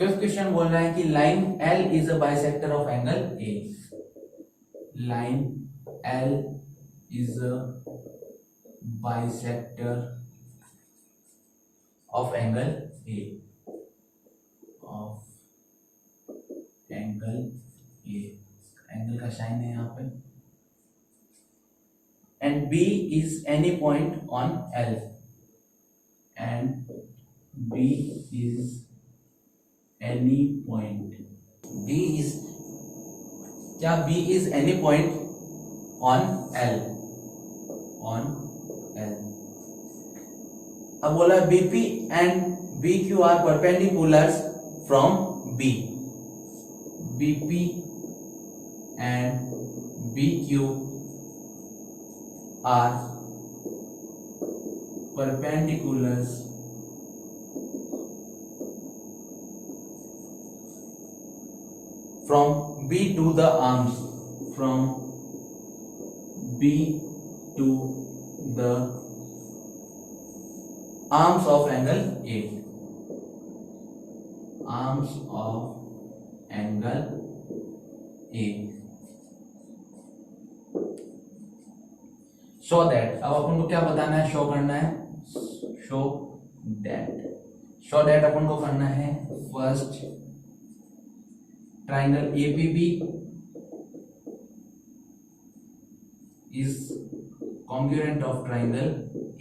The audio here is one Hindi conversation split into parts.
फिफ्थ क्वेश्चन बोल रहा है कि line L is a bisector of angle A। Line L is a bisector of angle A, of angle A, angle का साइन है यहाँ पे। And B is any point on L, and B is any point, B is क्या, B is any point on L, on L। अब बोला BP and BQ are perpendiculars from B, BP and BQ are perpendiculars from B to the arms, from B to the arms of angle A, arms of angle A, so that, अब अपन को क्या बताना है, शो करना है, शो दैट अपन को करना है first triangle APB is congruent of triangle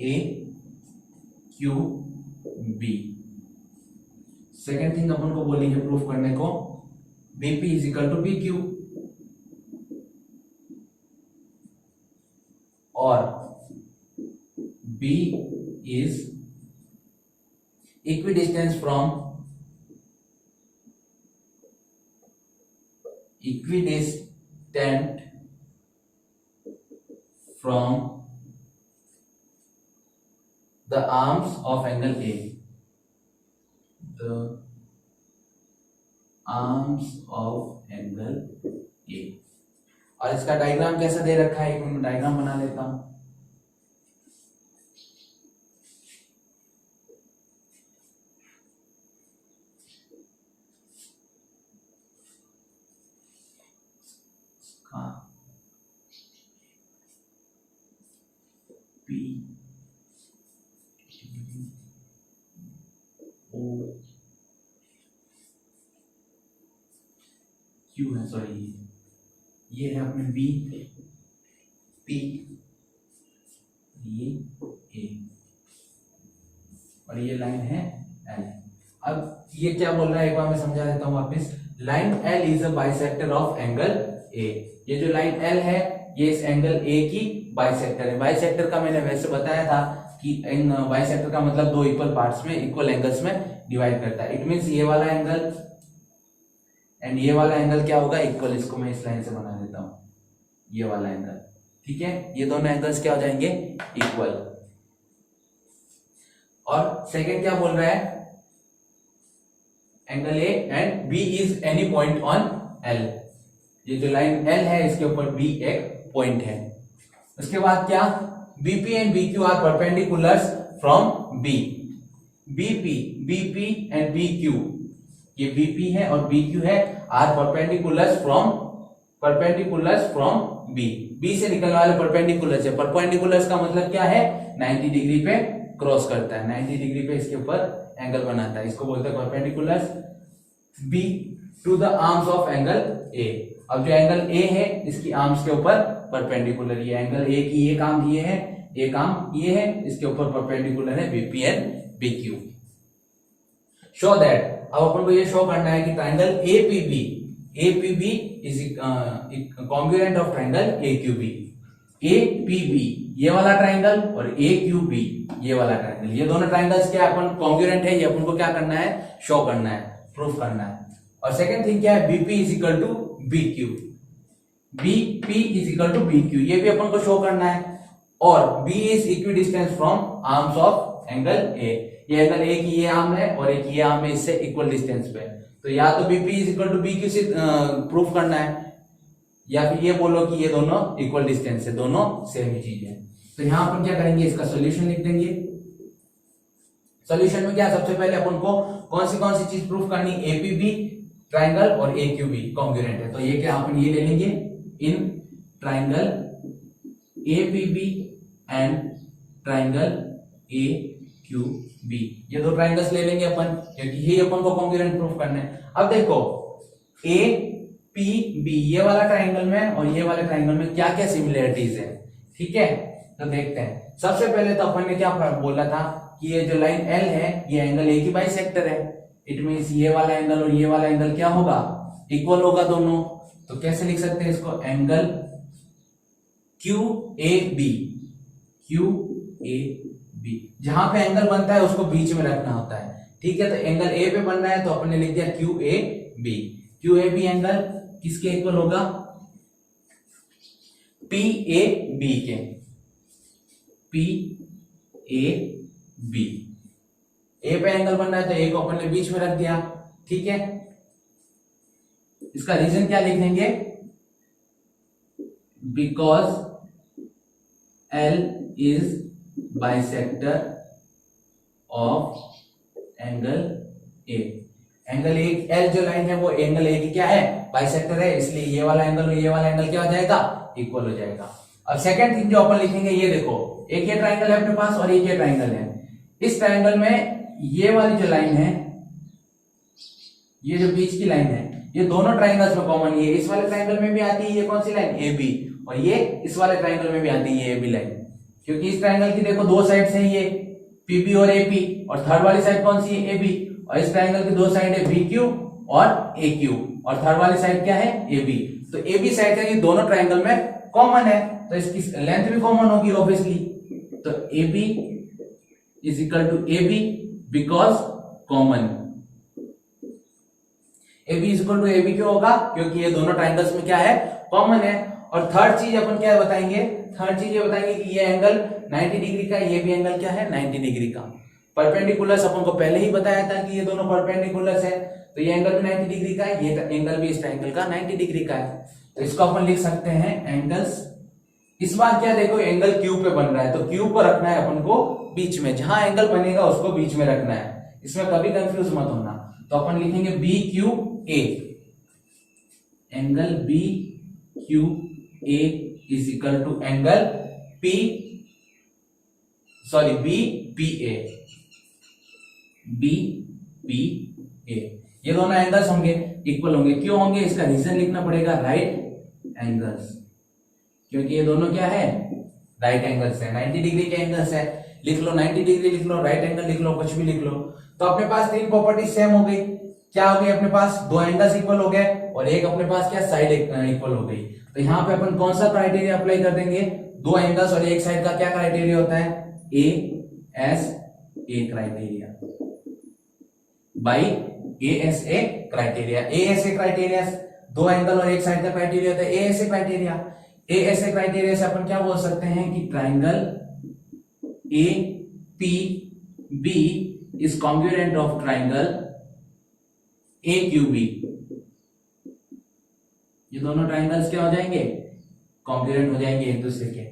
AQB। Second thing अपन को बोलेंगे प्रूफ करने को, BP is equal to BQ, और B is equidistant from the arms of angle A, the arms of angle A। और इसका डायग्राम कैसा दे रखा है, एक मिनट डायग्राम बना लेता हूं। P O Q है, सॉरी ये है अपने B, P, ये A, और ये लाइन है L। अब ये क्या बोल रहा है, एक बार मैं समझा देता हूं वापस। Line L is a bisector of angle A। ये जो लाइन L है ये इस एंगल A की बाइसेक्टर है। बाइसेक्टर का मैंने वैसे बताया था कि बाइसेक्टर का मतलब दो इक्वल पार्ट्स में, इक्वल एंगल्स में डिवाइड करता है। इट मींस ये वाला एंगल एंड ये वाला एंगल क्या होगा, इक्वल। इसको मैं इस लाइन से बना देता हूं, ये वाला एंगल, ठीक है। ये दोनों एंगल्स क्या हो जाएंगे, इक्वल। और सेकंड क्या बोल रहा है, angle A and B is any point on L। ये जो लाइन L है इसके ऊपर B एक पॉइंट है। उसके बाद क्या, BP and BQ are perpendiculars from B। BP and BQ, ये BP है और BQ है, आर परपेंडिकुलर्स फ्रॉम B से निकलने वाले परपेंडिकुलर्स है। परपेंडिकुलर्स का मतलब क्या है, 90 डिग्री पे क्रॉस करता है, 90 डिग्री पे इसके ऊपर एंगल बनाता है, इसको बोलते हैं perpendiculars B to the arms of angle A। अब जो एंगल A है इसकी आर्म्स के ऊपर परपेंडिकुलर, ये एंगल A की ये काम ये है, ये काम ये है, इसके ऊपर परपेंडिकुलर है BP and BQ। Show that, अब अपन को ये शो करना है कि triangle APB is congruent of triangle AQB। APB ये वाला ट्रायंगल और AQB ये वाला ट्रायंगल, ये दोनों ट्रायंगल्स क्या अपन कॉन्ग्रुएंट है, ये अपन को क्या करना है, शो करना है, प्रूफ करना है। और सेकंड थिंग क्या है, BP is equal to BQ, BP is equal to BQ, ये भी अपन को शो करना है। और B is equidistance from arms of angle A। ये एंगल A की ये आर्म है और एक ये आर्म है, इससे इक्वल डिस्टेंस पे, तो या तो BP is equal to BQ से प्रूफ करना है, या फिर ये बोलो कि ये दोनों इक्वल डिस्टेंस है, दोनों सेम ही चीज है। तो यहां पर क्या करेंगे, इसका सॉल्यूशन लिख देंगे। सॉल्यूशन में क्या सबसे पहले अपन को कौन सी चीज प्रूफ करनी, एपीबी ट्राइंगल और एक्यूबी कॉन्ग्रुएंट है। तो ये क्या अपन ये ले लेंगे, in triangle APB and triangle AQB, ये दो ट्राइंगल्स ले लेंगे अपन, क्योंकि ये अपन को कॉन्ग्रुएंट प्रूफ करना है। अब देखो ए पी बी ये वाला ट्राइंगल में और ये वाले ट्राइंगल में क्या क्या सिमिलरिटीज है, ठीक है। तो देखते हैं, सबसे पहले तो अपन ने क्या बोला था कि ये जो लाइन एल है ये एंगल ए की बाइसेक्टर है। इट मींस ये वाला एंगल और ये वाला एंगल क्या होगा, इक्वल होगा दोनों। तो कैसे लिख सकते हैं इसको, angle Q A B, Q A B, जहां पे एंगल बनता है उसको बीच में रखना होता है, ठीक है। तो एंगल ए पे बन रहा है तो अपन ने लिख दिया Q A B. Q A B angle किसके इक्वल होगा, पी ए बी के, पी ए बी। ए पे एंगल बन रहा है तो ए को अपन ने बीच में रख दिया, ठीक है। इसका रीजन क्या लिखेंगे, because L is bisector of angle A. Angle A, L जो लाइन है वो एंगल ए की क्या है, बाइसेक्टर है, इसलिए ये वाला एंगल और ये वाला एंगल क्या हो जाएगा, इक्वल हो जाएगा। अब सेकंड थिंग जो अपन लिखेंगे, ये देखो एक ये ट्राइंगल है अपने पास और एक ये ट्राइंगल है। इस ट्राइंगल में ये वाली जो लाइन है, ये जो बीच की लाइन है, ये दोनों ट्राइंगल्स में कॉमन, ये इस वाले ट्राइंगल में भी आती है, ये कौन सी लाइन, ए बी, और ये इस वाले ट्राइंगल में भी आती है, ए बी लाइन। क्योंकि इस ट्राइंगल की देखो दो साइड्स हैं, ये पीबी और एपी, और थर्ड वाली साइड कौन सी है, ए बी, और इस ट्राइंगल की दो साइड है बी क्यू और ए क्यू, और थर्ड वाली साइड क्या है, ए बी। तो ए बी साइड है, ये दोनों ट्राइंगल में कॉमन है, तो इसकी लेंथ भी कॉमन होगी ऑब्वियसली। तो A B is equal to A B because common, A B is equal to A B क्यों होगा, क्योंकि ये दोनों ट्राइंगल्स में क्या है, कॉमन है। और थर्ड चीज अपन क्या बताएंगे, थर्ड चीज ये बताएंगे कि ये एंगल 90 डिग्री का, ये भी एंगल क्या है, 90 डिग्री का। परपेंडिकुलर्स अपन को पहले ही बताया था कि ये दोनों परपेंडिकुलर्स है, तो ये एंगल भी 90 डिग्री का है, ये एंगल भी इस ट्राइंगल का 90 डिग्री का है। तो इसको अपन लिख सकते हैं एंगल्स। इस बार क्या देखो, एंगल क्यू पे बन रहा है, तो क्यू को रखना है अपन को बीच में, जहां एंगल बनेगा उसको बीच में रखना है, इसमें कभी कंफ्यूज मत होना। तो अपन लिखेंगे B Q A, angle B Q A is equal to angle B P A, B P A. ये दोनों एंगल्स होंगे इक्वल होंगे, क्यों होंगे, इसका रीजन लिखना पड़ेगा, राइट एंगल्स, क्योंकि ये दोनों क्या है, राइट एंगल्स है, 90 डिग्री के एंगल्स है। लिख लो 90 डिग्री लिख लो, राइट एंगल लिख लो, कुछ भी लिख लो। तो अपने पास तीन प्रॉपर्टी सेम हो गई, क्या हो गई अपने पास, दो एंगल्स इक्वल हो गए और एक अपने पास क्या, साइड इक्वल हो गई। तो यहाँ पे अपन कौन सा क्राइटेरिया अप्लाई कर देंगे, दो एंगल्स और एक साइड का क्या क्राइटेरिया होता है, A S A criteria, by A S A criteria. A S A criteria दो एंगल और एक साइड का क्राइटेरिया होता है, A S A criteria. A S A criteria से अपन क्या बोल सकते हैं कि triangle A P B is congruent of triangle A Q B. ये दोनों ट्राइंगल्स क्या हो जाएंगे, कॉन्ग्रुएंट हो जाएंगे एक दूसरे के,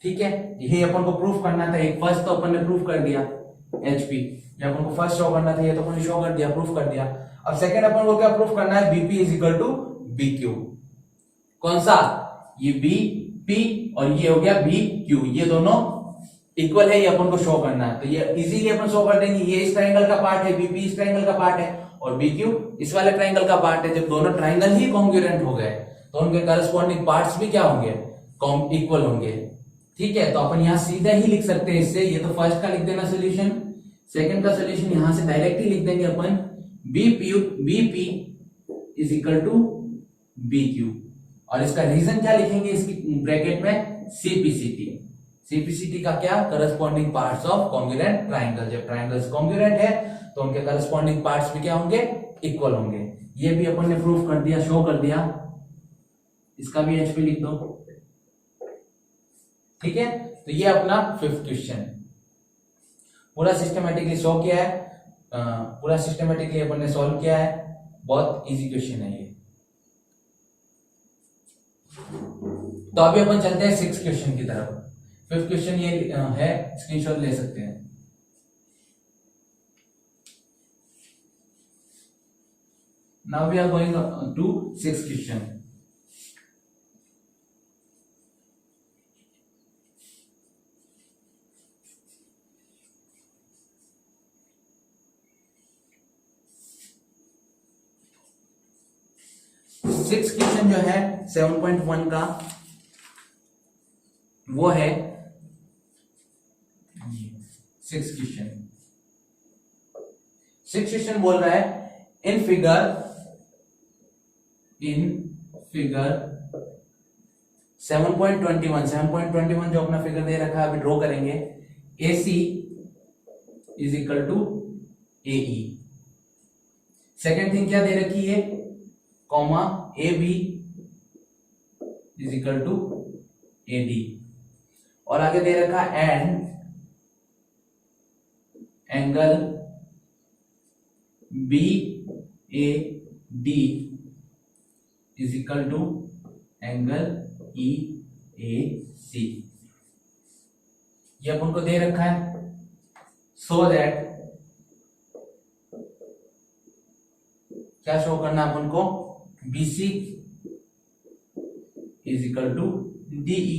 ठीक है। यही अपन को प्रूफ करना था। एक फर्स्ट तो अपन ने प्रूफ कर दिया एचपी, जब अपन को फर्स्ट शो करना था ये तो अपन ने शो कर दिया, प्रूफ कर दिया। अब सेकंड अपन को क्या प्रूफ करना है, BP is equal to B Q. कौन सा, ये बी पी और ये हो गया बी क्यू, ये दोनों इक्वल है, ये अपन को शो करना है। तो ये इजीली अपन शो कर देंगे, ये इस ट्राइंगल का पार्ट है, बीपी इस ट्राइंगल का पार्ट है और बी क्यू इस वाले ट्राइंगल का पार्ट है। जब दोनों ट्राइंगल ही कॉन्ग्रुएंट हो गए तो उनके करस्पॉन्डिंग पार्ट्स भी क्या होंगे, इक्वल होंगे, ठीक है। तो अपन यहाँ सीधा ही लिख सकते हैं इससे, ये तो फर्स्ट का लिख देना सोल्यूशन, सेकंड का सोल्यूशन यहां से डायरेक्ट ही लिख देंगे अपन, B P is equal to B Q. और इसका रीजन क्या लिखेंगे, इसकी ब्रैकेट में सीपीसीटी। सीपीसीटी का क्या, corresponding parts of congruent triangle. जब ट्राइंगल्स कॉन्ग्रुएंट है तो उनके करस्पॉन्डिंग पार्ट्स भी क्या होंगे, इक्वल होंगे। ये भी अपन ने प्रूफ कर दिया, शो कर दिया। इसका भी एचपी लिख दो, ठीक है। तो ये अपना फिफ्थ क्वेश्चन पूरा सिस्टमेटिकली शो किया है, पूरा सिस्टमेटिकली अपन ने सॉल्व किया है। बहुत इजी क्वेश्चन है ये। तो अभी अपन चलते हैं सिक्स क्वेश्चन की तरफ। फिफ्थ क्वेश्चन ये है, स्क्रीनशॉट ले सकते हैं। Now we are going to 6th question. Six question जो है 7.1 का वो है 6 क्वेश्चन। 6 क्वेश्चन बोल रहा है इन फिगर 7.21 जो अपना फिगर दे रखा है अभी ड्रॉ करेंगे। AC is equal to AE। Second thing क्या दे रखी है, comma AB is equal to AD, और आगे दे रखा and angle BAD is equal to angle EAC। ये अपन को दे रखा है सो दैट क्या शो करना अपन को, BC is equal to DE।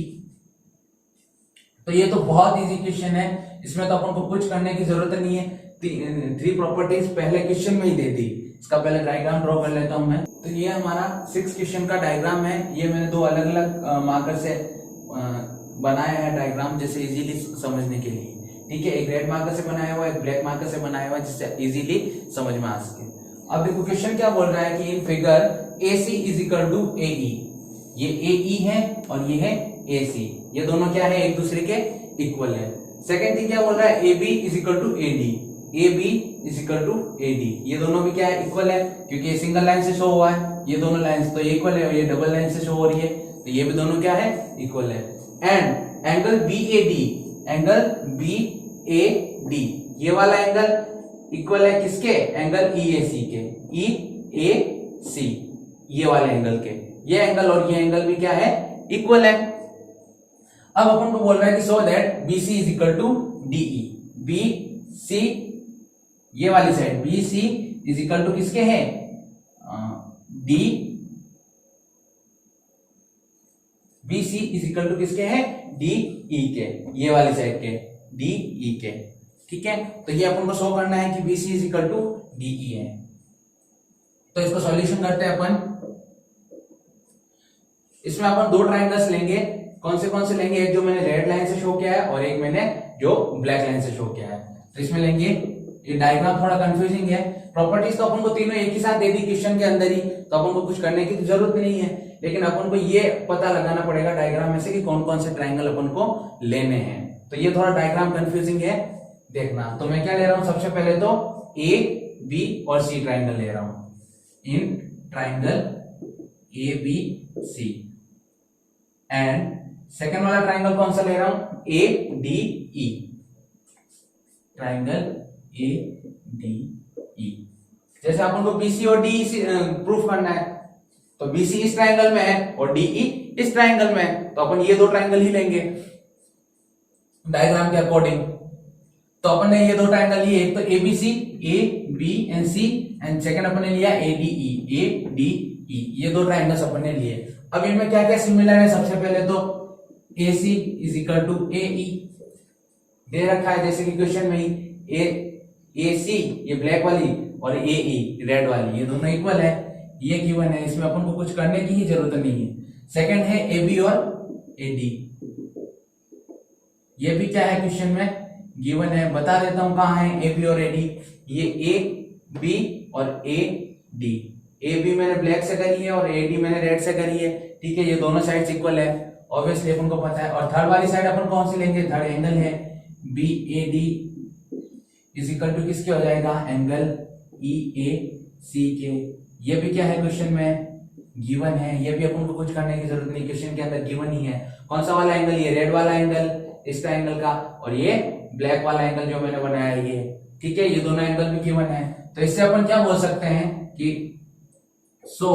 तो ये तो बहुत इजी क्वेश्चन है, इसमें तो अपन को कुछ करने की जरूरत नहीं है। 3 प्रॉपर्टीज पहले क्वेश्चन में ही दे दी। इसका पहले डायग्राम ड्रॉ कर लेता हूं मैं। तो ये हमारा 6 क्वेश्चन का डायग्राम है। ये मैंने 2 अलग अलग मार्कर से बनाया है डायग्राम, जैसे इजीली समझने के लिए। ठीक है, एक रेड मार्कर से बनाया हुआ है, एक ब्लैक मार्कर से बनाया हुआ है, जिससे इजीली समझ में आ सके। अब देखो क्वेश्चन क्या बोल रहा है कि in figure AC is equal to AE। ये AE है और ये है AC, ये दोनों क्या है, एक दूसरे के इक्वल है। सेकेंड थिंग क्या बोल रहा है, AB is equal to AD। AB is equal to AD, ये दोनों भी क्या है, इक्वल है, क्योंकि ये सिंगल लाइन से शो हुआ है। ये दोनों लाइन तो इक्वल है और ये डबल लाइन से शो हो रही है, तो ये भी दोनों क्या है, इक्वल है। And angle BAD, angle BAD ये वाला एंगल इक्वल है किसके, एंगल EAC के, EAC ये वाले एंगल के। ये एंगल और ये एंगल भी क्या है, इक्वल है। अब अपन को बोल रहा है कि so that BC is equal to DE। BC ये वाली side BC is equal to किसके है, D। BC is equal to किसके है, DE के, ये वाली साइड के, DE के। ठीक है, तो ये अपन को शो करना है कि BC is equal to DE है। तो इसको सॉल्यूशन करते हैं अपन। इसमें अपन 2 ट्रायंगल्स लेंगे। कौन से लेंगे, एक जो मैंने रेड लाइन से शो किया है और एक मैंने जो ब्लैक लाइन से शो किया है। तो इसमें लेंगे, ये डायग्राम थोड़ा कंफ्यूजिंग है। प्रॉपर्टीज तो अपन को तीनों एक ही साथ दे दी क्वेश्चन के अंदर ही, तो अपन को कुछ करने की तो जरूरत नहीं है, लेकिन अपन को ये पता लगाना पड़ेगा डायग्राम में से कि कौन कौन से ट्रायंगल अपन को लेने हैं। तो ये थोड़ा डायग्राम कंफ्यूजिंग है, देखना। तो मैं क्या ले रहा हूं, सबसे पहले तो A, B और C ट्रायंगल ले रहा हूं। In triangle ABC and second वाला ट्रायंगल कौन सा ले रहा हूं, ADE, ट्रायंगल ADE। जैसे अपन को BC और DE प्रूफ करना है, तो BC इस ट्रायंगल में है और DE इस ट्रायंगल में है, तो अपन ये 2 ट्रायंगल ही लेंगे डायग्राम के अकॉर्डिंग। तो अपन ने ये 2 ट्रायंगल लिए, एक तो ABC, A, B and C, and second अपन ने लिया ADE, ADE। ये 2 ट्रायंगल्स अपन ने लिए। अब इनमें क्या क्या सिमिलर है, सबसे पहले तो AC is equal to AE दे रखा है, जैसे कि क्वेश्चन में ही AC ये ब्लैक वाली और AE रेड वाली, ये दोनों इक्वल है, ये गिवन है। इसमें अपन को कुछ करने की ही जरूरत नहीं है। सेकंड है AB और AD, ये भी क्या है, क्वेश्चन में गिवन है। बता देता हूं कहां है AB और AD। ये AB और AD, AB मैंने ब्लैक से करी है और AD मैंने रेड से करी है। ठीक है, ये दोनों साइड्स इक्वल है, ऑब्वियसली अपन को पता है। और थर्ड वाली साइड अपन कौन सी लेंगे, थर्ड एंगल है BAD इज इक्वल टू किसके हो जाएगा, एंगल EAC के। ये भी क्या है, क्वेश्चन में गिवन है, ये भी अपन को कुछ करने की जरूरत नहीं, क्वेश्चन के अंदर गिवन ही है। कौन सा वाला एंगल, ये रेड वाला एंगल इस ट्रायंगल का, और ये ब्लैक वाला एंगल जो मैंने बनाया है ये। ठीक है, ये दोनों एंगल भी गिवन है। तो इससे अपन क्या बोल सकते हैं कि सो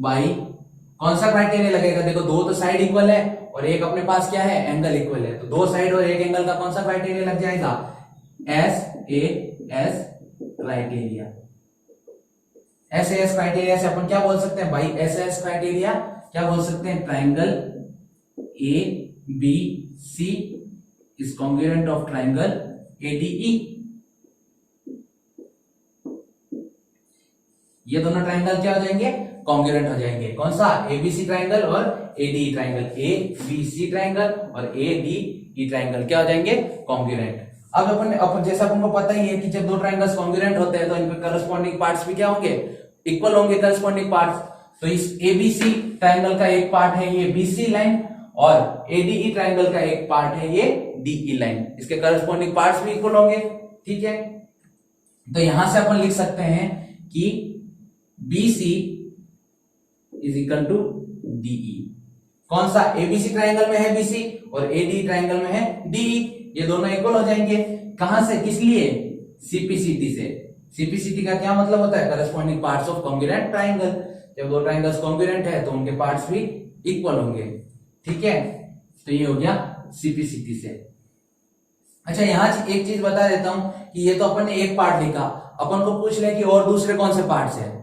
बाई कौन सा क्राइटेरिया लगेगा, देखो 2 तो साइड इक्वल है और एक अपने पास क्या है, एंगल इक्वल है, तो 2 साइड और एक एंगल का कौन सा क्राइटेरिया लग जाएगा, SAS क्राइटेरिया। एसएएस क्राइटेरिया से अपन क्या बोल सकते हैं भाई, एसएएस क्राइटेरिया क्या बोल सकते हैं, triangle A B C is congruent of triangle ADE. ये दोनों ट्राइंगल क्या हो जाएंगे, कॉन्ग्रुएंट हो जाएंगे। कौन सा, एबीसी ट्राइंगल और ADE triangle, A B C triangle और एडीई ट्राइंगल क्या हो जाएंगे, कॉन्ग्रुएंट। अब अपन जैसा अपन को पता ही है कि जब दो ट्राइंगल्स कॉन्ग्रुएंट होते हैं तो इनके करस्पॉन्डिंग पार्ट्स भी क्या होंगे, इक्वल होंगे करस्पॉन्डिंग पार्ट्स। तो इस एबीसी ट्राइंगल का एक पार्ट है ये बीसी लाइन और एडीई ट्राइंगल का एक पार्ट है ये डीई लाइन, इसके करस्पॉन्डिंग पार्ट्स भी इक्वल होंगे। ठीक है, तो यहां से अपन लिख सकते हैं कि BC is equal to DE. कौन सा, एबीसी ट्राइंगल में है बीसी और एडी ट्राइंगल में है डीई, ये दोनों इक्वल हो जाएंगे। कहां से, किस लिए, सीपीसीटी से। सीपीसीटी का क्या मतलब होता है, corresponding parts of congruent triangle. जब दो ट्राइंगल्स कॉन्ग्रुएंट है तो उनके पार्ट्स भी इक्वल होंगे। ठीक है, तो ये हो गया सीपीसीटी से। अच्छा, यहां एक चीज बता देता हूं कि ये तो अपन ने एक पार्ट लिखा, अपन को पूछ ले कि और दूसरे कौन से पार्ट्स है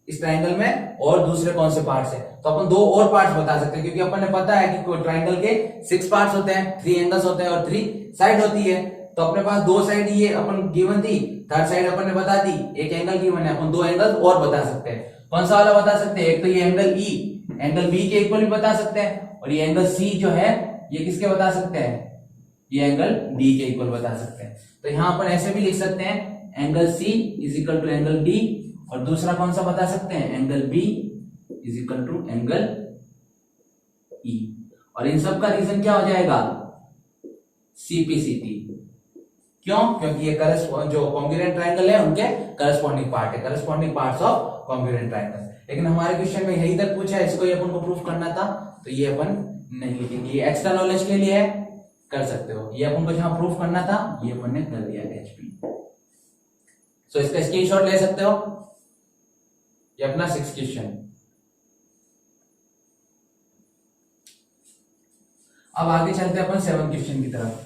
इस ट्राइंगल में, और दूसरे कौन से पार्ट्स है, तो अपन दो और पार्ट्स बता सकते हैं, क्योंकि अपन ने पता है कि ट्राइंगल के 6 पार्ट्स होते हैं, 3 एंगल्स होते हैं और 3 साइड होती है। तो अपने पास 2 साइड ये अपन गिवन थी, थर्ड साइड अपन ने बता दी, एक एंगल गिवन है, अपन 2 एंगल और बता सकते हैं। कौन सा वाला बता सकते हैं, एक तो ये एंगल ई, एंगल बी के इक्वल भी बता सकते हैं, और ये एंगल सी जो है ये किसके बता सकते हैं, ये एंगल डी के इक्वल बता सकते हैं। तो यहां अपन ऐसे भी लिख सकते हैं, angle C is equal to angle D, और दूसरा कौन सा बता सकते हैं, angle B is equal to angle E. और इन सब का रीजन क्या हो जाएगा, सीपीसीटी। क्यों, क्योंकि ये जो कॉन्ग्रुएंट ट्राइंगल है उनके करस्पॉन्डिंग पार्ट है, corresponding parts of congruent triangle. लेकिन हमारे क्वेश्चन में यही तक पूछा है, इसको ही अपन को प्रूफ करना था, तो ये अपन नहीं लिखेंगे, ये एक्स्ट्रा नॉलेज के लिए है, कर सकते हो। ये अपन को जहां प्रूफ करना था ये अपन ने कर दिया एचपी। सो इसका स्क्रीनशॉट ले सकते हो, ये अपना 6 क्वेश्चन। अब आगे चलते हैं अपन 7 क्वेश्चन की तरफ।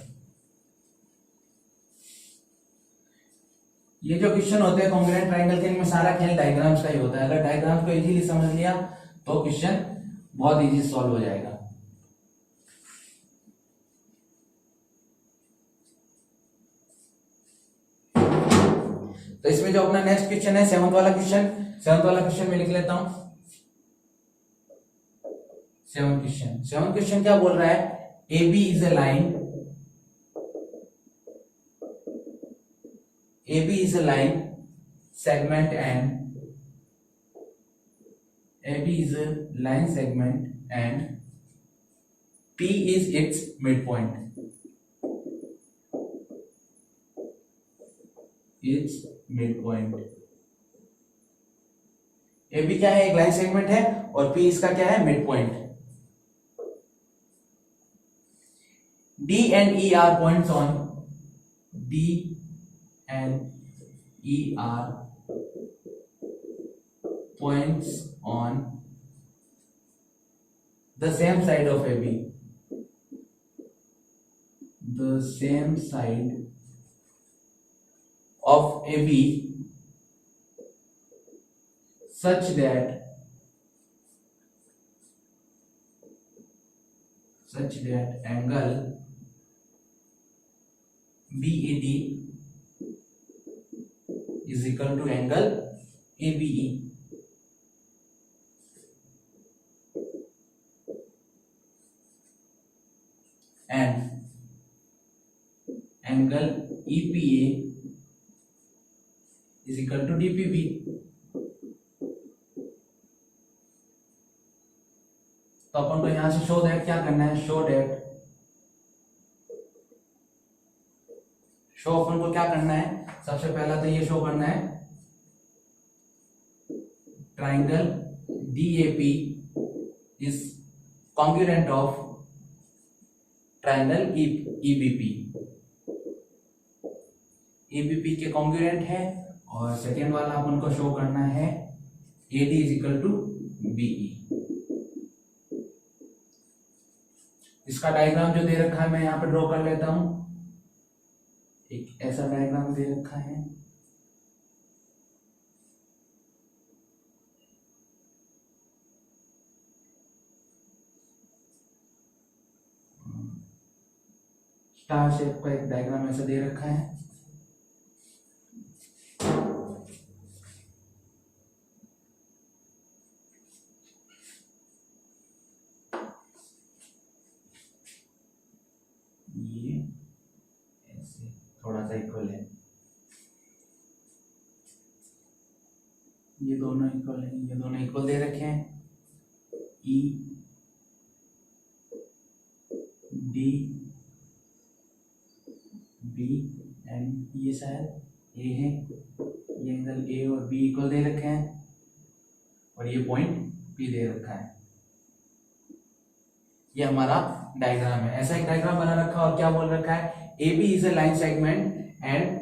ये जो क्वेश्चन होते हैं कॉन्ग्रुएंट ट्राइंगल के, इनमें सारा खेल डायग्राम्स का ही होता है। अगर डायग्राम्स को इजीली समझ लिया तो क्वेश्चन बहुत इजी सॉल्व हो जाएगा। तो इसमें जो अपना नेक्स्ट क्वेश्चन है 7th वाला क्वेश्चन में लिख लेता हूं। 7th क्वेश्चन क्या बोल रहा है, AB is a line, AB is a line segment and AB is a line segment and P is its midpoint. Its midpoint. AB क्या है, एक लाइन सेगमेंट है, और P इसका क्या है, mid point. D and E are points on D and E are points on the same side of AB. The same side of AB such that angle BAD is equal to angle ABE. And angle EPA is equal to DPB. तो अपन को यहां से शो दैट क्या करना है, शो अपन को क्या करना है, सबसे पहला तो ये शो करना है triangle DAP is congruent of triangle EBP। EBP के कॉन्ग्रुएंट है। और सेकेंड वाला अपन को शो करना है AD is equal to BE। इसका डायग्राम जो दे रखा है मैं यहां पे ड्रॉ कर लेता हूं। एक ऐसा डायग्राम दे रखा है, स्टार शेप का एक डायग्राम ऐसा दे रखा है। ये ऐसे थोड़ा सा इक्वल है, ये दोनों इक्वल है, ये दोनों इक्वल दे रखे हैं। ई डी बी एंड ये शायद ए है, ये एंगल ए और बी इक्वल दे रखे हैं और ये पॉइंट पी दे रखा है। ये हमारा डायग्राम है, ऐसा एक डायग्राम बना रखा और क्या बोल रखा है, A B is a line segment and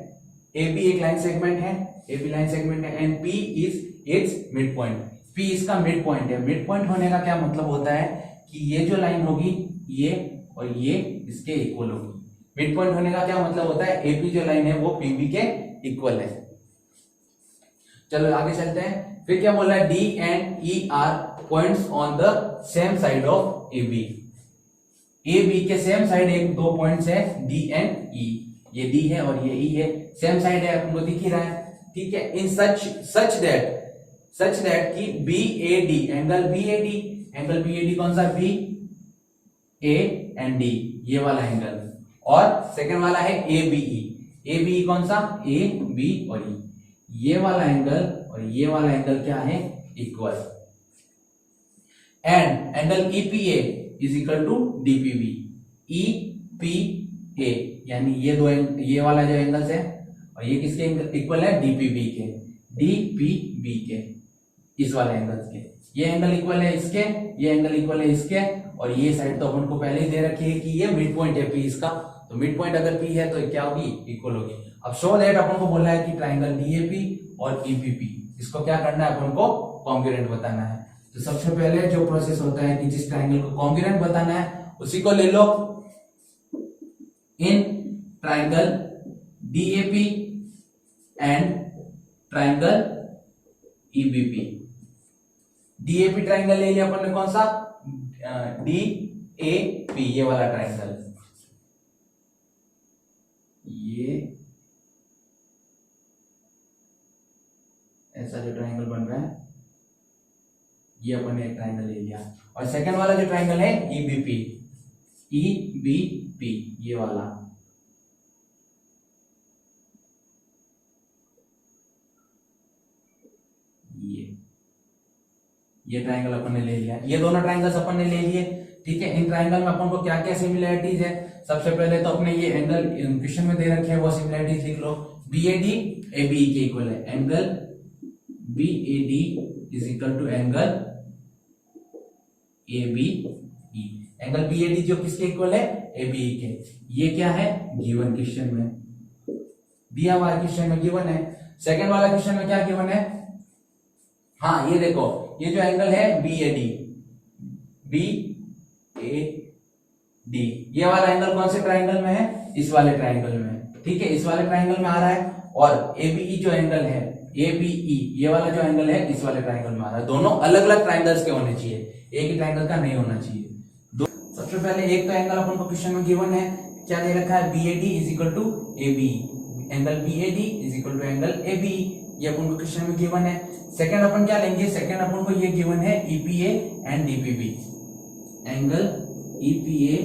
A B एक लाइन सेगमेंट है, ए बी लाइन सेगमेंट है and P is its mid point, P इसका मिड पॉइंट है। मिड पॉइंट होने का क्या मतलब होता है कि ये जो लाइन होगी ये और ये इसके इक्वल होगी। मिड पॉइंट होने का क्या मतलब होता है, एपी जो लाइन है वो पीबी के इक्वल है। चलो आगे चलते हैं। फिर क्या बोल रहा है, D and E are points on the same side of A B, A B के सेम साइड एक दो पॉइंट्स है डी एंड ई, ये डी है और ये ई है, सेम साइड है, अपन को दिख ही रहा है, ठीक है। इन सच दैट कि B A D, angle B A D, angle B A D कौन सा, बी ए एंड डी ये वाला एंगल, और सेकंड वाला है A B E, A B E कौन सा, ए बी और ई, ये वाला एंगल और ये वाला एंगल क्या है, equal. And angle EPA is equal to DPB, EPA यानी ये दो ये वाला जो एंगल्स है और ये किसके इक्वल है, डीपीबी के, डीपीबी के, इस वाले एंगल्स के। ये एंगल इक्वल है इसके, ये एंगल इक्वल है इसके, और ये साइड तो अपन को पहले ही दे रखी है कि ये मिड पॉइंट है पी इसका, तो मिड पॉइंट अगर पी है तो क्या होगी, इक्वल होगी। अब शो दैट अपन को बोला है कि ट्राइंगल डीएपी और ईपीपी, इसको क्या करना है, अपन को कॉन्ग्रुएंट बताना है। तो सबसे पहले जो प्रोसेस होता है कि जिस ट्राइंगल को कॉन्ग्रुएंट बताना है उसी को ले लो। In triangle DAP and triangle EBP, DAP triangle ले लिया अपन ने कौन सा, डी ए पी, ये वाला ट्राइंगल, ये ऐसा जो ट्राइंगल बन रहा है ये अपन ने एक ट्राइंगल ले लिया। और सेकंड वाला जो ट्राइंगल है ईबीपी, ईबीपी ये वाला, ये ट्राइंगल अपन ने ले लिया। ये दोनों ट्राइंगल्स अपन ने ले लिए, ठीक है। इन ट्राइंगल में अपन को क्या क्या सिमिलरिटीज है, सबसे पहले तो अपने ये एंगल क्वेश्चन में दे रखे हैं वो सिमिलरिटीज लिख लो। बीएडी एबी के इक्वल है, angle BAD is equal to angle ABE, angle BAD जो किसके इक्वल है, एबीई के। ये क्या है, गिवन क्वेश्चन में दिया हुआ है, क्वेश्चन में गिवन है। सेकंड वाला क्वेश्चन में क्या गिवन है, हाँ ये देखो, ये जो एंगल है बीएडी, बीएडी ये वाला एंगल कौन से ट्राइंगल में है, इस वाले ट्राइंगल में, ठीक है, इस वाले ट्राइंगल में आ रहा है। और एबीई जो एंगल है, एबीई ये वाला जो एंगल है इस वाले ट्राइंगल में आ रहा है। दोनों अलग अलग ट्राइंगल्स के होने चाहिए, एक ही ट्राइंगल का नहीं होना चाहिए। सबसे पहले एक तो एंगल अपन को क्वेश्चन में गिवन है, क्या दे रखा है, BAD is equal to ABE, angle BAD is equal to angle ABE, ये अपन को क्वेश्चन में गिवन है। सेकंड अपन क्या लेंगे, सेकंड अपन को ये गिवन है EPA and DPB, angle EPA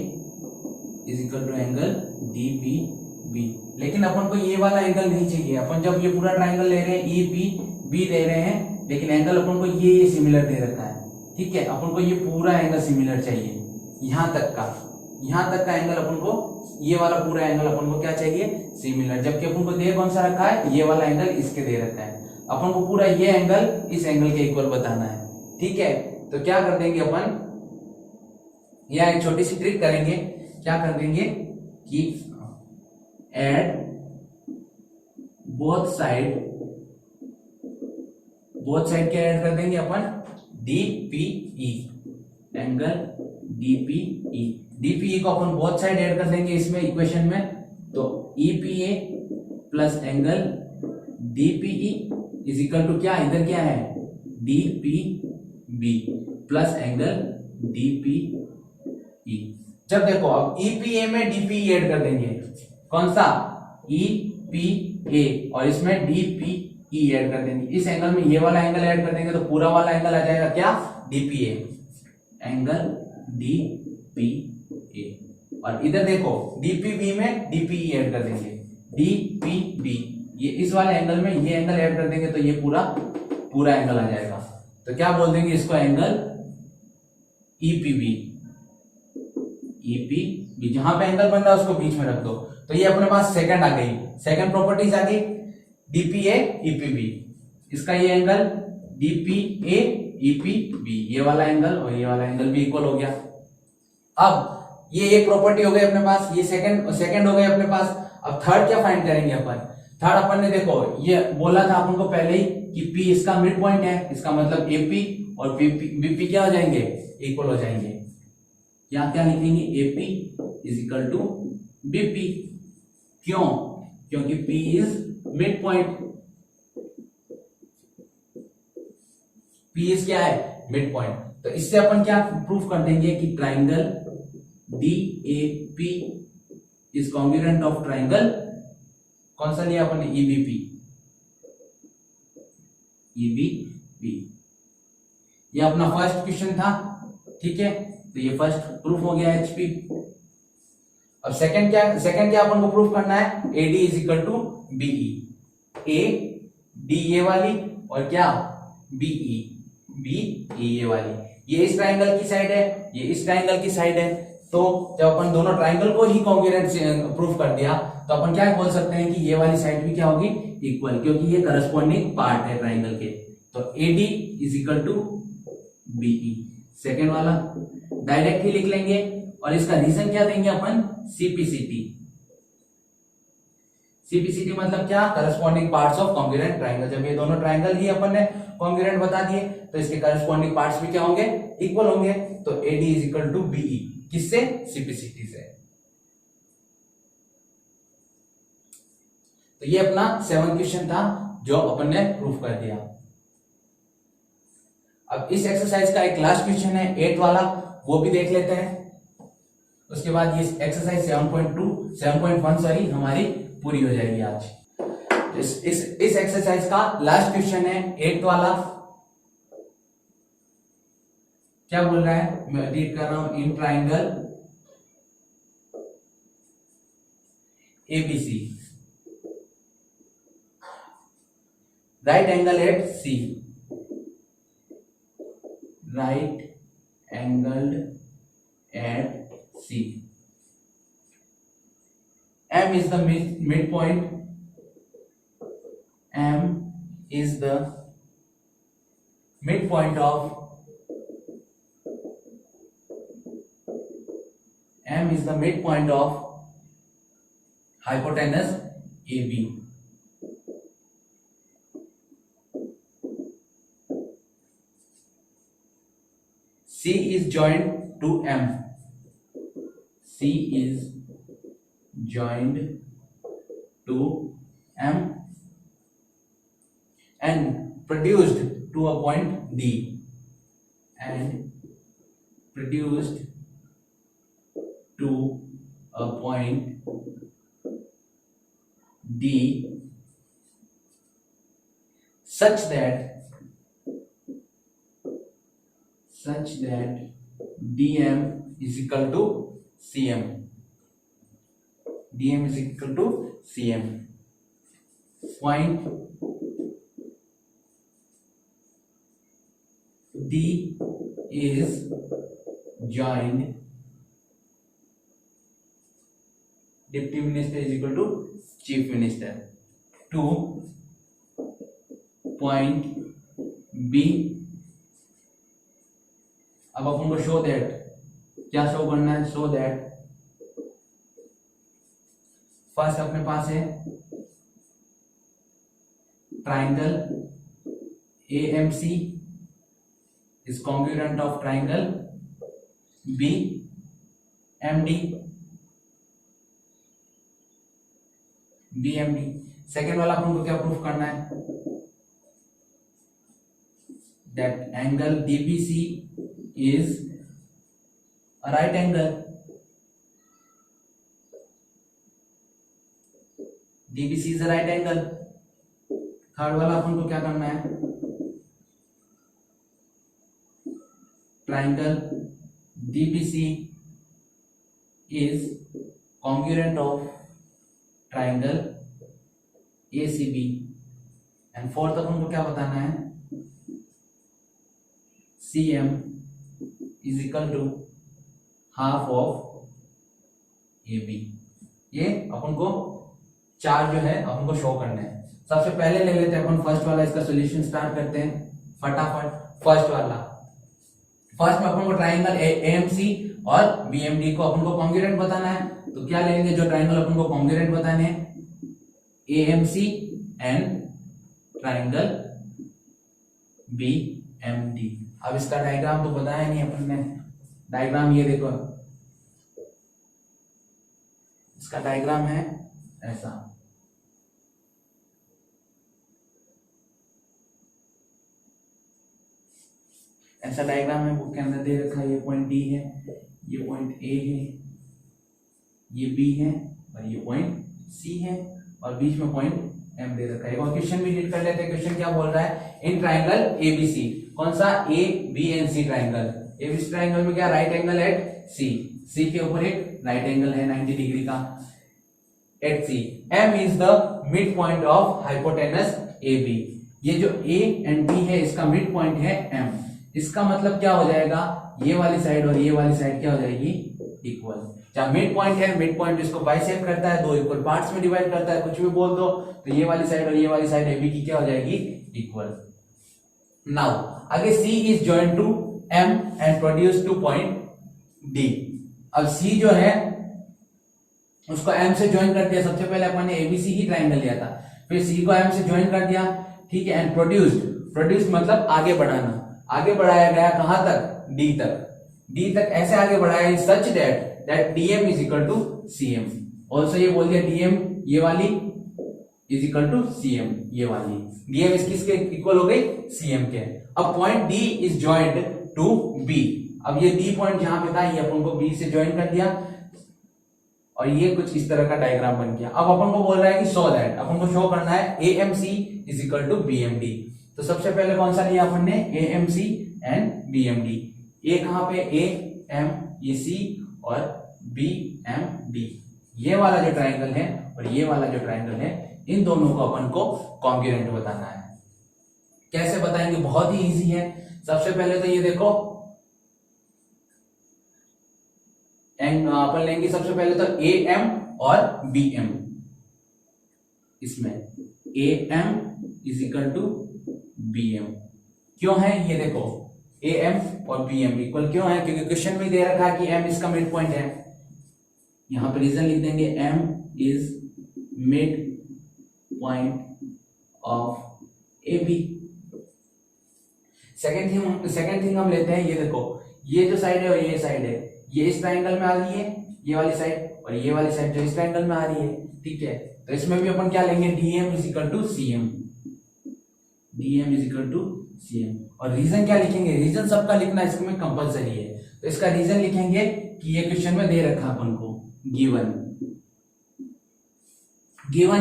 is equal to angle DPB. लेकिन अपन को ये वाला एंगल नहीं चाहिए, अपन जब ये पूरा ट्राइंगल ले रहे हैं ईपीबी ले रहे हैं, लेकिन एंगल अपन को ये सिमिलर दे रखा है, ठीक है। अपन को ये पूरा एंगल सिमिलर चाहिए, यहां तक का एंगल अपन को, ये वाला पूरा एंगल अपन को क्या चाहिए, सिमिलर। जबकि अपन को दे कौन सा रखा है, ये वाला एंगल इसके दे रखा है, अपन को पूरा ये एंगल इस एंगल के इक्वल बताना है, ठीक है। तो क्या कर देंगे अपन, यह एक छोटी सी ट्रिक करेंगे, क्या कर देंगे कि एड बोथ साइड क्या ऐड कर देंगे अपन, डीपीई, एंगल डीपीई, डीपीई को अपन बोथ साइड ऐड कर देंगे इसमें इक्वेशन में। तो EPA plus angle DPE is equal to क्या, इधर क्या है, डीपीबी प्लस एंगल डीपीई। जब देखो अब ईपीए में डीपीई ऐड कर देंगे, कौन सा, ईपीए, और इसमें डीपीई ऐड कर देंगे, इस एंगल में ये वाला एंगल ऐड कर देंगे तो पूरा वाला एंगल आ जाएगा क्या, डीपीए, एंगल डीपीए। और इधर देखो डीपीबी में डीपीई ऐड कर देंगे, डीपीबी, ये इस वाले एंगल में ये एंगल ऐड कर देंगे तो ये पूरा एंगल आ जाएगा। तो क्या बोल देंगे इसको, एंगल ईपीबी, ईपीबी, जहां पे एंगल बन रहा है उसको बीच में रख दो। तो ये अपने पास सेकंड आ गई, सेकंड प्रॉपर्टीज आ गई, डीपीए ईपीबी, इसका ये एंगल डीपीए ईपीबी, ये वाला एंगल और ये वाला एंगल भी इक्वल हो गया। अब ये एक प्रॉपर्टी हो गई अपने पास, ये सेकंड हो गई अपने पास। अब थर्ड क्या फाइंड करेंगे अपन, थर्ड अपन ने देखो ये बोला था अपन को पहले ही कि P इसका मिड पॉइंट है, इसका मतलब AP और BP क्या हो जाएंगे, इक्वल हो जाएंगे। यहाँ क्या लिखेंगे, AP is equal to BP, क्यों, क्योंकि P is mid point, P is क्या है, मिड पॉइंट। तो इससे अपन क्या प्रूफ कर देंगे कि triangle DAP is congruent of triangle, कौन सा लिया अपन ने, EBP, EBP। ये अपना फर्स्ट क्वेश्चन था, ठीक है, तो ये फर्स्ट प्रूफ हो गया HP। अब सेकंड क्या अपन को प्रूफ करना है, AD is equal to BE, AD ये वाली और क्या BE ये वाली, ये इस ट्राइंगल की साइड है, ये इस ट्राइंगल की साइड है। तो जब अपन दोनों ट्राइंगल को ही कॉन्ग्रुएंट प्रूफ कर दिया तो अपन क्या बोल सकते हैं कि ये वाली साइड भी क्या होगी, इक्वल, क्योंकि ये करस्पॉन्डिंग पार्ट है ट्राइंगल के। तो AD is equal to BE, second वाला डायरेक्ट ही लिख लेंगे और इसका रीजन क्या देंगे अपन, CPCT। CPCT मतलब क्या, corresponding parts of congruent triangle. जब ये दोनों ट्राइंगल ही अपन ने कॉन्ग्रुएंट बता दिए तो इसके करस्पॉन्डिंग पार्ट्स भी क्या होंगे, इक्वल होंगे। तो AD is equal to BE, किससे, CPCT से। तो ये अपना 7th क्वेश्चन था जो अपन ने प्रूफ कर दिया। अब इस एक्सरसाइज का एक लास्ट क्वेश्चन है 8th वाला, वो भी देख लेते हैं। उसके बाद ये एक्सरसाइज 7.1 सॉरी हमारी पूरी हो जाएगी आज। इस एक्सरसाइज का लास्ट क्वेश्चन है 8th वाला, क्या बोल रहा है, मैं रीड कर रहा हूं, in triangle ABC right angle at C, right angle at C, M is the midpoint, M is the midpoint of hypotenuse AB. C is joined to M. C is joined to M and produced to a point D. And produced to a point D such that DM is equal to CM. DM is equal to CM. Point D is joined, Deputy Minister is equal to Chief Minister, to point B. अब अपन को शो दैट, क्या शो करना है, शो दैट फर्स्ट अपने पास है triangle AMC is congruent of triangle BMD। Second वाला अपन को क्या प्रूफ करना है, that angle DBC is a right angle DBC is right angle. Third वाला अपन को क्या करना है, triangle DBC is congruent of triangle ACB। And fourth अपन को क्या बताना है, CM is equal to half of AB। ये अपन को चार जो है अपन को शो करना है। सबसे पहले ले लेते हैं अपन फर्स्ट वाला, इसका सॉल्यूशन स्टार्ट करते हैं फटाफट। फर्स्ट वाला, फर्स्ट में अपन को ट्राइंगल AMC और BMD को अपन को कॉन्ग्रुएंट बताना है। तो क्या लेंगे, जो ट्राइंगल अपन को कॉन्ग्रुएंट बताने हैं, AMC एंड ट्राइंगल BMD। अब इसका डायग्राम तो बताया नहीं अपन ने, डायग्राम ये देखो, इसका डायग्राम है ऐसा। ऐसा डायग्राम है बुक के अंदर दे रखा है। ये पॉइंट D है, ये पॉइंट A है, ये B है और ये पॉइंट C है और बीच में पॉइंट M दे रखा है। और क्वेश्चन भी रीड कर लेते हैं। क्वेश्चन क्या बोल रहा है, इन ट्राइंगल ABC, कौन सा, ABC ट्राइंगल। ABC ट्राइंगल में क्या, राइट एंगल एट C के ऊपर एक राइट एंगल है 90 डिग्री का at C। M is the mid point of hypotenuse AB। ये जो A एंड B है इसका मिड पॉइंट है M। इसका मतलब क्या हो जाएगा, ये वाली साइड और ये वाली साइड क्या हो जाएगी, इक्वल। जब मिड पॉइंट है, मिड पॉइंट इसको बाइसेक्ट करता है, दो इक्वल पार्ट्स में डिवाइड करता है, कुछ भी बोल दो, तो ये वाली साइड और ये वाली साइड AB की क्या हो जाएगी, इक्वल। नाउ आगे C is joint to M and produce to point D। अब C जो है उसको M से ज्वाइन कर दिया। सबसे पहले अपन ने ABC ही ट्राइंगल लिया था, फिर C को M से ज्वाइन कर दिया, ठीक है। एंड प्रोड्यूस्ड मतलब आगे बढ़ाना, आगे बढ़ाया गया कहां तक, D तक ऐसे आगे बढ़ाया such that DM is equal to CM। Also ये बोल दिया DM ये वाली इज इक्वल टू CM, ये वाली DM इसके इक्वल हो गई CM के। अब point D is joint to B। अब ये D पॉइंट जहां पे था ये अपन को B से ज्वाइन कर दिया और ये कुछ इस तरह का डायग्राम बन गया। अब अपन को बोल रहा है कि सो दैट अपन को शो करना है AMC is equal to BMD। तो सबसे पहले कौन सा लिया अपन ने, AMC एंड BMD। A कहां पे, AM ये C और BMD। ये वाला जो ट्राइंगल है और ये वाला जो ट्राइंगल है, इन दोनों को अपन को कॉन्ग्रुएंट बताना है। कैसे बताएंगे, बहुत ही इजी है। सबसे पहले तो ये देखो अपन लेंगे सबसे पहले तो AM और BM। इसमें AM is equal to BM क्यों है, ये देखो AM और BM इक्वल क्यों है, क्योंकि क्वेश्चन में दे रखा है कि M इसका मिड पॉइंट है। यहां पे रीजन लिख देंगे, M is mid point of AB। Second thing हम लेते हैं, ये देखो ये जो साइड है और ये साइड है, ये इस ट्राइंगल में आ रही है ये वाली साइड, और ये वाली साइड जो इस ट्राइंगल में आ रही है, ठीक है। तो इसमें भी अपन क्या लेंगे, DM is equal to CM, DM is equal to CM। और रीजन क्या लिखेंगे, रीजन सबका लिखना इसमें कंपलसरी है। तो इसका रीजन लिखेंगे कि ये क्वेश्चन में दे रखा अपन को गिवन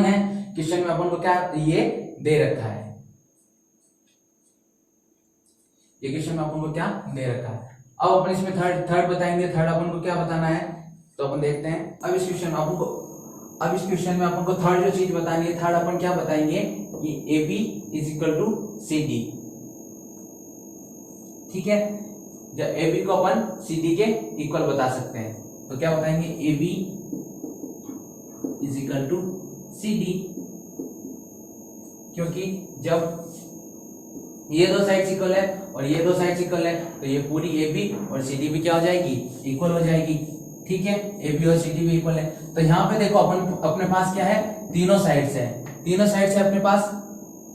है, क्वेश्चन में अपन को क्या ये दे रखा है, ये क्वेश्चन में अपन को क्या दे रखा है। अब अपन इसमें थर्ड बताएंगे। थर्ड अपन को क्या बताना है, तो अपन देखते हैं। अब इस क्वेश्चन में अपन को थर्ड जो चीज बतानी है, थर्ड अपन क्या बताएंगे, ये AB is equal to CD, ठीक है। जब AB को अपन CD के इक्वल बता सकते हैं, तो क्या बताएंगे, AB is equal to CD, क्योंकि जब ये दो साइड इक्वल है और ये दो साइड इक्वल है, तो ये पूरी AB और CD भी क्या हो जाएगी, इक्वल हो जाएगी, ठीक है। AB और CD भी इक्वल है। तो यहाँ पे देखो अपने पास क्या है, तीनों साइड से अपने पास,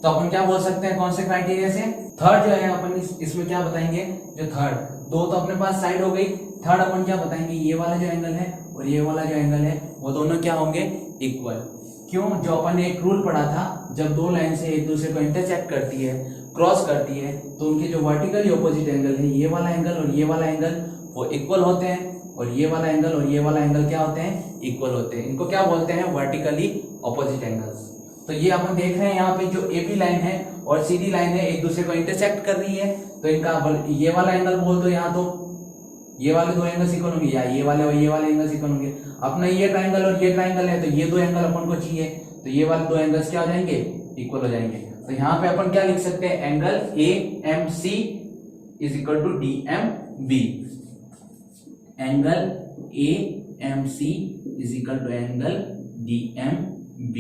तो अपन क्या बोल सकते हैं, कौन से क्राइटेरिया से, थर्ड जो है अपन इसमें क्या बताएंगे, जो थर्ड, दो तो अपने पास साइड हो गई, थर्ड अपन क्या बताएंगे, ये वाला जो एंगल है और ये वाला जो एंगल है वो दोनों क्या होंगे, इक्वल। क्यों, जो अपन ने एक रूल पढ़ा था, जब दो लाइन से एक दूसरे को इंटरसेक्ट करती है, क्रॉस करती है, तो उनके जो वर्टिकली ऑपोजिट एंगल है, ये वाला एंगल और ये वाला एंगल, वो इक्वल होते हैं। और ये वाला एंगल और ये वाला एंगल क्या होते हैं, इक्वल होते हैं। इनको क्या बोलते हैं, वर्टिकली ऑपोजिट एंगल्स। तो ये अपन देख रहे हैं यहाँ पे जो AB लाइन है और CD लाइन है एक दूसरे को इंटरसेक्ट कर रही है, तो इनका ये वाला एंगल बोल दो यहाँ, तो ये वाले दो एंगल इक्वल होंगे, या ये वाले और ये वाले एंगल इक्वल होंगे। अपना ये ट्राइंगल और ये ट्राइंगल है, तो ये दो एंगल अपन को चाहिए, तो ये वाले दो एंगल्स क्या हो जाएंगे, इक्वल हो जाएंगे। तो यहाँ पे अपन क्या लिख सकते हैं, angle AMC is equal to DMB। Angle AMC is equal to angle DMB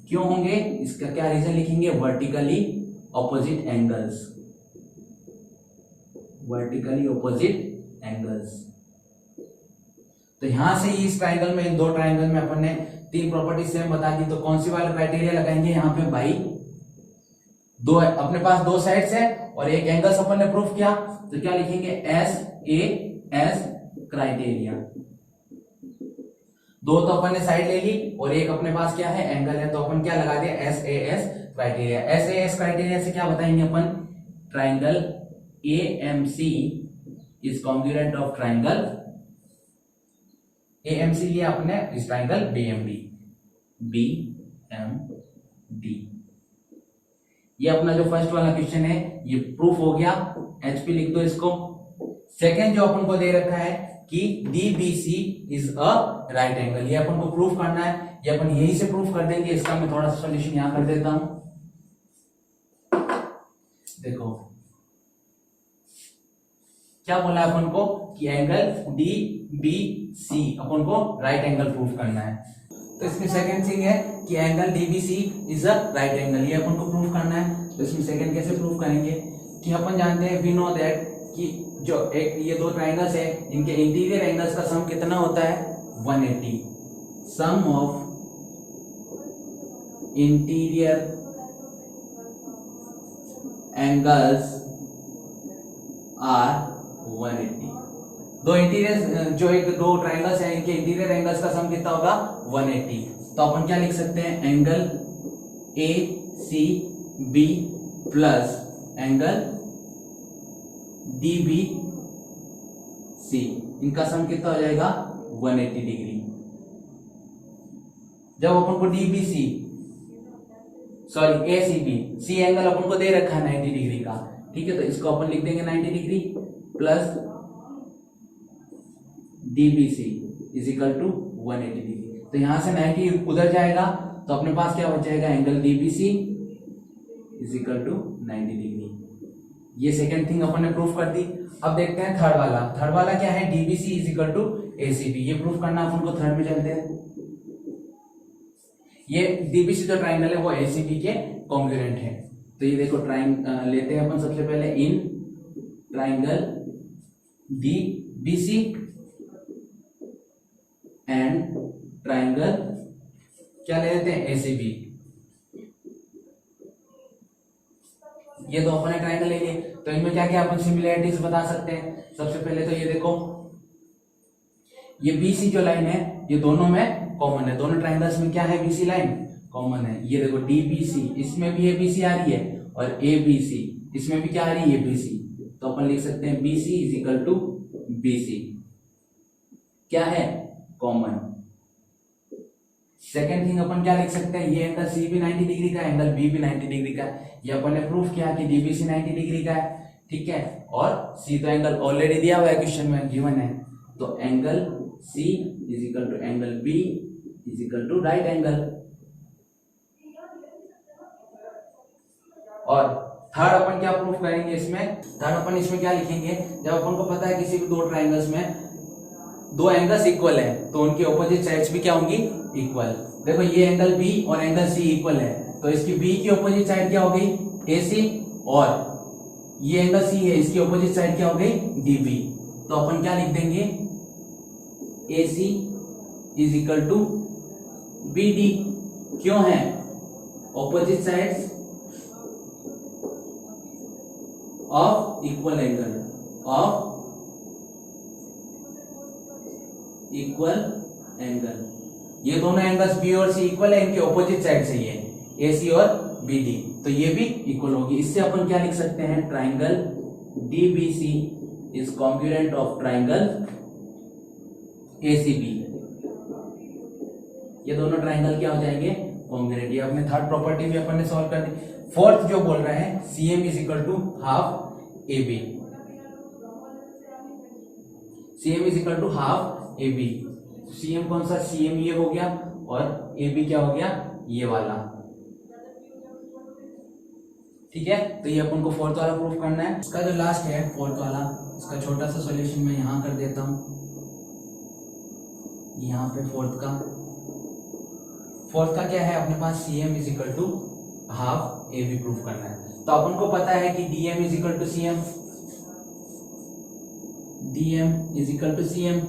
क्यों होंगे, इसका क्या रीजन लिखेंगे, vertically opposite angles, vertically opposite angles. तो यहां से इस ट्राइंगल में, इन दो ट्राइंगल में अपन ने तीन प्रॉपर्टीज सेम बता दी, तो कौन सी वाला क्राइटेरिया लगाएंगे यहाँ पे भाई, दो अपने पास दो साइड्स है और एक एंगल्स अपन ने प्रूफ किया, तो क्या लिखेंगे, SAS क्राइटेरिया। दो तो अपन ने साइड ले ली और एक अपने पास क्या है, एंगल है, तो अपन क्या लगा दिया, SAS क्राइटेरिया। SAS क्राइटेरिया से क्या बताएंगे अपन, triangle AMC is congruent of triangle AMC लिया अपने, इस ट्राइंगल BMD। ये अपना जो फर्स्ट वाला क्वेश्चन है ये प्रूफ हो गया, HP लिख दो इसको। सेकंड जो अपन को दे रखा है कि DBC is a right angle, ये अपन को प्रूफ करना है, ये अपन यही से प्रूफ कर देंगे। इसका मैं थोड़ा सा सॉल्यूशन यहां कर देता हूं, देखो क्या बोला अपन को कि एंगल DBC अपन को राइट एंगल प्रूफ करना है। तो इसमें सेकंड थिंग है कि angle DBC is a right angle, ये अपन को प्रूफ करना है। तो इसमें सेकंड कैसे प्रूफ करेंगे कि अपन जानते हैं, वी नो दैट कि जो एक ये दो ट्राइंगल्स है इनके इंटीरियर एंगल्स का सम कितना होता है, 180। सम ऑफ इंटीरियर एंगल्स आर 180। दो इंटीरियर जो एक दो ट्राइंगल्स हैं इनके इंटीरियर एंगल्स का सम कितना होगा, 180। तो अपन क्या लिख सकते हैं, angle ACB plus angle DBC, इनका सम कितना हो जाएगा, 180 डिग्री। जब अपन को ACB, C एंगल अपन को दे रखा है 90 डिग्री का, ठीक है, तो इसको अपन लिख देंगे 90 degree plus DBC is equal to 180 degree. तो यहां से 90 उधर जाएगा तो अपने पास क्या बच जाएगा, angle DBC is equal to 90 degree. ये सेकंड थिंग अपन ने प्रूफ कर दी। अब देखते हैं थर्ड वाला। थर्ड वाला क्या है, DBC is equal to ACB। ये प्रूफ करना अपन को थर्ड में चलते हैं। ये DBC जो ट्राइंगल है वो ACB के कॉन्ग्रुएंट है। तो ये देखो ट्राइंगल लेते हैं अपन सबसे पहले, in triangle DBC and triangle क्या ले लेते हैं, ACB। ये दो अपन ने ट्राइंगल ले लिए, तो इनमें क्या क्या अपन सिमिलरिटीज बता सकते हैं। सबसे पहले तो ये देखो, ये BC जो लाइन है ये दोनों में कॉमन है, दोनों ट्राइंगल्स में क्या है, BC लाइन कॉमन है। ये देखो DBC, इसमें भी ABC आ रही है और ABC इसमें भी क्या आ रही है, ABC। तो अपन लिख सकते हैं BC is equal to BC, क्या है, कॉमन। सेकेंड थिंग अपन क्या लिख सकते हैं, ये एंगल C भी 90 डिग्री का, एंगल B भी 90 डिग्री का। ये अपन ने प्रूफ किया कि DBC 90 डिग्री का है, ठीक है, और C तो एंगल ऑलरेडी दिया हुआ है, क्वेश्चन में गिवन है। तो angle C is equal to angle B is equal to right angle. और थर्ड अपन क्या प्रूफ करेंगे इसमें, थर्ड अपन इसमें क्या लिखेंगे, जब अपन को पता है किसी भी दो ट्राइंगल्स में दो एंगल्स इक्वल है तो उनकी ऑपोजिट साइड्स भी क्या होंगी, इक्वल। देखो ये एंगल B और एंगल C इक्वल है, तो इसकी B की ऑपोजिट साइड क्या हो गई, AC, और ये एंगल C है, इसकी ऑपोजिट साइड क्या हो गई, DB। तो अपन क्या लिख देंगे, AC is equal to BD। क्यों है, opposite sides of equal angle, of equal angle. ये दोनों एंगल्स B और C इक्वल है, इनके ऑपोजिट साइड से ये AC और BD, तो ये भी इक्वल होगी। इससे अपन क्या लिख सकते हैं, triangle DBC is congruent of triangle ACB, ये दोनों ट्राइंगल क्या हो जाएंगे, कॉन्ग्रुएंट। ये अपने थर्ड प्रॉपर्टी भी अपन ने सॉल्व कर दी। फोर्थ जो बोल रहे हैं CM is equal to half AB, CM is equal to half AB। CM कौन सा, CM ये हो गया और AB क्या हो गया, ये वाला, ठीक है। तो ये अपन को फोर्थ वाला प्रूफ करना है। इसका जो लास्ट है फोर्थ वाला, इसका छोटा सा सॉल्यूशन मैं यहां कर देता हूं, यहाँ पे फोर्थ का क्या है अपने पास, CM is equal to half AB proof करना है। तो अपन को पता है कि DM is equal to CM, DM is equal to CM।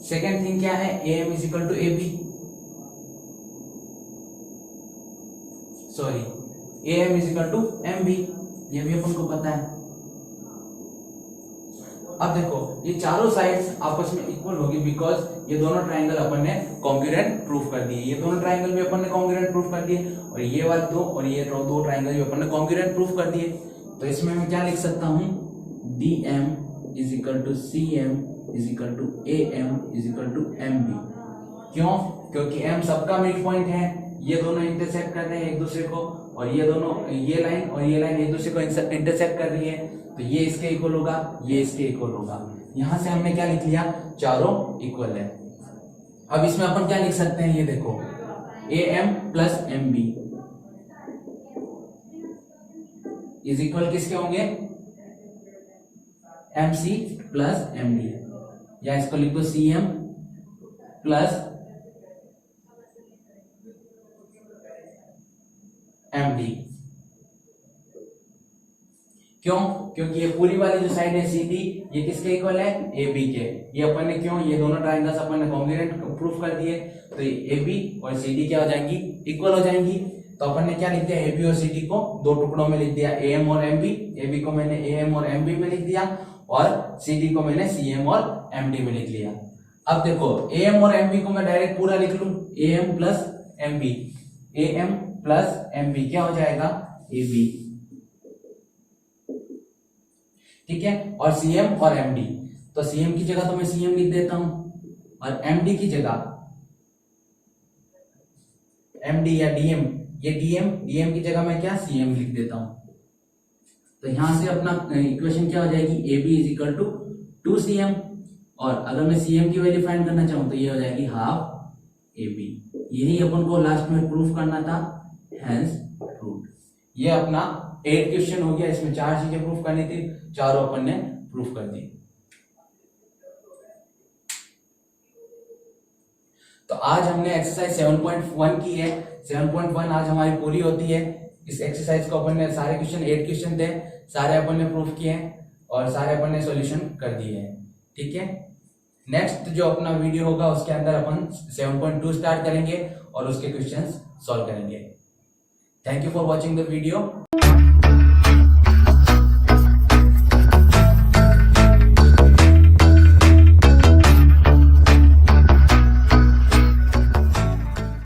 Second thing क्या है, AM is equal to AB, sorry AM is equal to MB, ये भी अपन को पता है। अब देखो ये चारों साइड्स आपस में इक्वल होगी, बिकॉज ये दोनों ट्राइंगल अपन ने कॉन्ग्रुएंट प्रूफ कर दिए, ये दोनों ट्राइंगल भी अपन ने कॉन्ग्रुएंट प्रूफ कर दिए, और ये वाले दो और ये दो ट्राइंगल भी अपन ने कॉन्ग्रुएंट प्रूफ कर दिए। तो इसमें मैं क्या लिख सकता हूं, DM is equal to CM is equal to AM is equal to MB। क्यों, क्योंकि M सबका मिड पॉइंट है, ये दोनों इंटरसेक्ट कर रहे हैं एक दूसरे को, और ये दोनों, ये लाइन और ये लाइन एक दूसरे को इंटरसेक्ट कर रही है, तो ये इसके इक्वल होगा, ये इसके इक्वल होगा। यहां से हमने क्या लिख लिया, चारों इक्वल है। अब इसमें अपन क्या लिख सकते हैं, ये देखो AM plus MB is equal किसके होंगे, MC प्लस MD, या इसको लिखो CM प्लस MD। क्यों, क्योंकि ये पूरी वाली जो साइड है CD, ये किसके इक्वल है, AB के। ये अपन ने क्यों, ये दोनों ट्राइंगल्स अपन ने कॉन्ग्रुएंट प्रूफ कर दिए, तो ये AB और CD क्या हो जाएंगी, इक्वल हो जाएंगी। तो अपन ने क्या लिख दिया, AB और CD को दो टुकड़ों में लिख दिया, AM और MB। AB को मैंने AM और MB में लिख दिया, और CD को मैंने CM और MD में लिख लिया। अब देखो AM और MB को मैं डायरेक्ट पूरा लिख लूं, AM plus MB, AM plus MB क्या हो जाएगा, AB, ठीक है। और CM और MD, तो CM की जगह तो मैं CM लिख देता हूं, और MD की जगह MD या DM, ये DM की जगह मैं क्या, CM लिख देता हूं। तो यहां से अपना इक्वेशन क्या हो जाएगी, AB is equal to 2CM, और अगर मैं CM की वैल्यू फाइंड करना चाहूं तो ये हो जाएगी हाफ AB। यही अपन को लास्ट में प्रूफ करना था, हेंस प्रूफ। ये अपना 8 क्वेश्चन हो गया, इसमें 4 चीजें प्रूफ करनी थी, चारों अपन ने प्रूफ कर दी। तो आज हमने एक्सरसाइज 7.1 की है। 7.1 आज हमारी पूरी होती है। इस एक्सरसाइज को अपन ने, सारे क्वेश्चन 8 क्वेश्चन थे, सारे अपन ने प्रूफ किए हैं और सारे अपन ने सॉल्यूशन कर दिए हैं, ठीक है। नेक्स्ट जो अपना वीडियो होगा उसके अंदर अपन 7.2 स्टार्ट करेंगे और उसके क्वेश्चंस सॉल्व करेंगे। Thank you for watching the video.